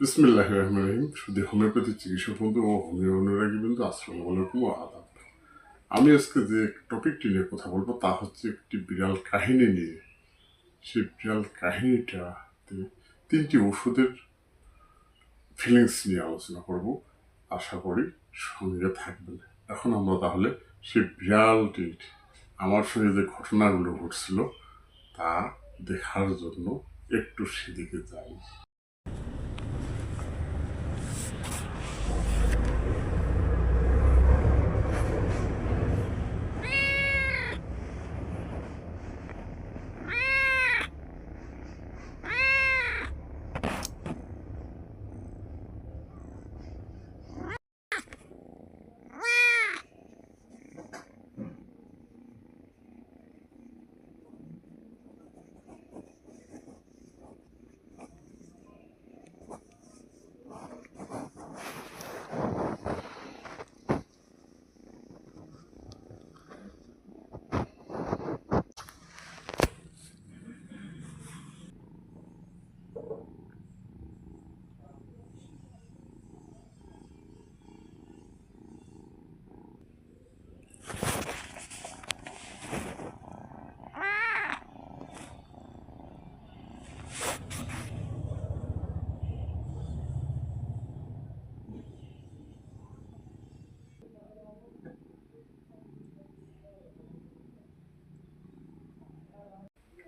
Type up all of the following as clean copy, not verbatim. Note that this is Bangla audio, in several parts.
বিসমিল্লাহির রহমানির রহিম। শুধু হোমিওপ্যাথি চিকিৎসক বন্ধু ও হোমিও অনুরাগী বন্ধু, আসসালামু আলাইকুম ও আদাব। আমি আজকে যে টপিকটি নিয়ে কথা বলবো তা হচ্ছে একটি বিড়াল কাহিনী নিয়ে। সেই বিড়াল কাহিনীটাতে তিনটি ওষুধের ফিলিংস নিয়ে আলোচনা করব। আশা করি সঙ্গে থাকবেন। এখন আমরা তাহলে সেই বিড়ালটির আমার সঙ্গে যে ঘটনাগুলো ঘটছিল তা দেখার জন্য একটু সেদিকে যাই।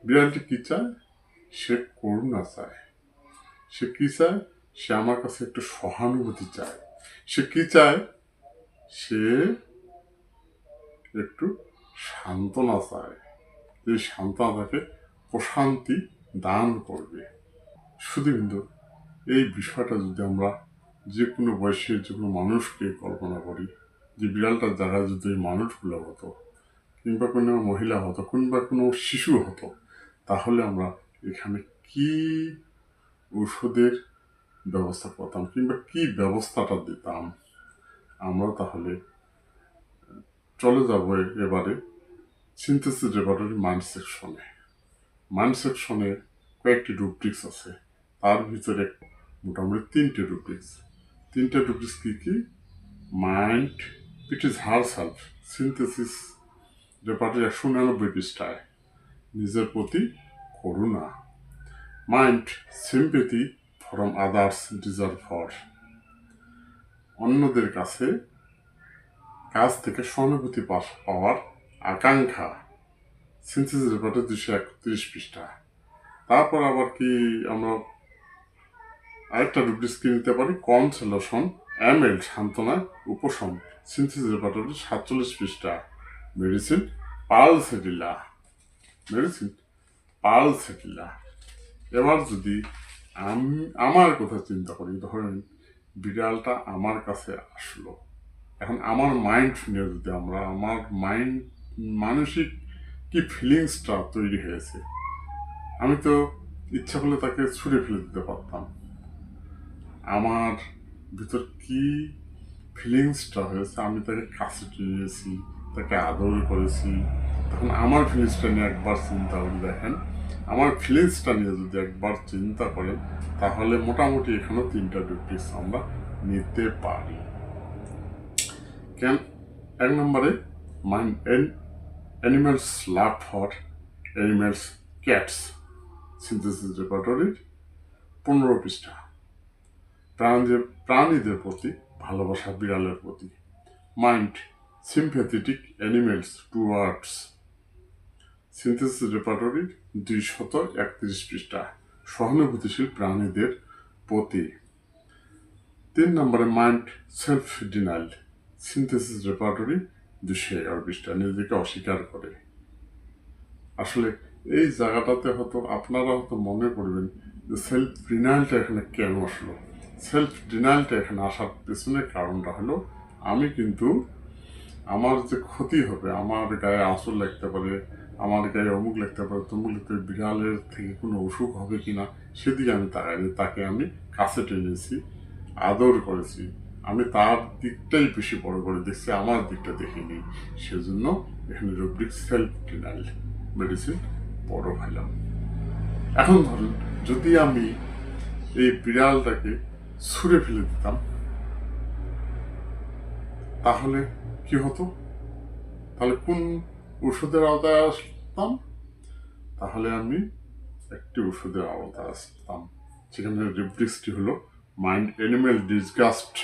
বিড়ালটি কি চায়? সে করুণা চায়। সে কি চায়? সে আমার কাছে একটু সহানুভূতি চায়। সে কি চায়? সে একটু সান্ত্বনা চায়। এই সান্ত্বনা তাকে প্রশান্তি দান করবে। শুধুবিন্দু এই বিষয়টা যদি আমরা যে কোনো বয়সের যে কোনো মানুষকে কল্পনা করি, যে বিড়ালটার জায়গায় যদি এই মানুষগুলো হতো, কিংবা কোনো মহিলা হতো, কিংবা কোনো শিশু হতো, তাহলে আমরা এখানে কি ওষুধের ব্যবস্থা করতাম কিংবা কি ব্যবস্থাটা দিতাম। আমরা তাহলে চলে যাব এবারে সিনথেসিস রেপার্টরি মাইন্ড সেকশনে। মাইন্ড সেকশনে কয়েকটি রুব্রিক্স আছে, তার ভিতরে মোটামুটি তিনটে রুব্রিক্স কি কি? Mind it is herself, synthesis repertory 199 পৃষ্ঠায় নিজের প্রতি করুণা। Mind sympathy from others deserve for, অন্যদের কাছ থেকে সহানুভূতি পাওয়ার আকাঙ্ক্ষা, সিনথেসিস রেপার্টরি 231 পৃষ্ঠা। তারপর আবার কি আমরা আরেকটা রুব্রিক্স কি নিতে পারি? কনসোলেশন এমএল, সান্ত্বনায় উপশম, সিনথেসিস রেপার্টরি 47 পৃষ্ঠা। Medicine pulsatilla. এবার যদি আমি আমার কথা চিন্তা করি, ধরেন বিড়ালটা আমার কাছে আসলো, এখন আমার মাইন্ড নিয়ে যদি আমার মানসিক কি ফিলিংসটা তৈরি হয়েছে, আমি তো ইচ্ছা করলে তাকে ছুঁড়ে ফেলে দিতে পারতাম। আমার ভিতর কি ফিলিংসটা হয়েছে, আমি তাকে কাছে নিয়েছি, তাকে আদর করেছি। তখন আমার ফিলিংসটা নিয়ে একবার চিন্তা করে দেখেন, আমার ফিলিংসটা নিয়ে যদি একবার চিন্তা করেন, তাহলে মোটামুটি এখানে তিনটা রুব্রিক্স আমরা নিতে পারি। কেন? এক নম্বরে mind animals love for animals cats, synthesis রেপার্টরির 15 পৃষ্ঠা। প্রাণীদের প্রতি ভালোবাসা বিড়ালের প্রতি। Mind sympathetic animals towards, synthesis রেপার্টরির 231 পৃষ্ঠা, সহানুভূতিশীল প্রাণীদের প্রতি। 3 নম্বরে mind self denial, synthesis repertory 211 পৃষ্ঠা, নিজেকে অস্বীকার করে। আসলে এই জায়গাটাতে হয়তো আপনারা হয়তো মনে করবেন যে সেলফ ডিনাইলটা এখানে কেন আসলো। সেলফ ডিনাইলটা এখানে আসার পেছনে কারণটা হলো, আমি কিন্তু আমার যে ক্ষতি হবে, আমার গায়ে আঁচড় লাগতে পারে, আমার গায়ে অমুক লাগতে পারে, তমুক লাগতে পারে, বিড়ালের থেকে কোনো অসুখ হবে কিনা সেদিকে আমি তাকাইনি। তাকে আমি কাছে টেনেছি, আদর করেছি, আমি তার দিকটাই বেশি বড় করে দেখছি, আমার দিকটা দেখিনি। সেজন্য এখানে রুব্রিক সেলফ ডিনাইল মেডিসিন বড় ভাইলাম। এখন ধরুন যদি আমি এই বিড়ালটাকে ছুঁড়ে ফেলে দিতাম, তাহলে কি হতো? তাহলে কোন ওষুধের আওতায় আসতাম? তাহলে আমি একটি ওষুধের আওতায় আসতাম, সেখানে রেফ্রিক্সটি হলো mind animal disgust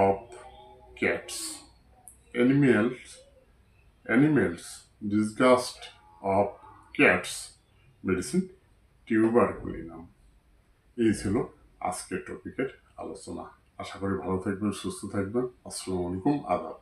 of cats. Animals animals disgust of cats medicine tuberculinum. এই ছিল আজকের টপিকের আলোচনা। আশা করি ভালো থাকবেন, সুস্থ থাকবেন। আসসালামু আলাইকুম, আদাব।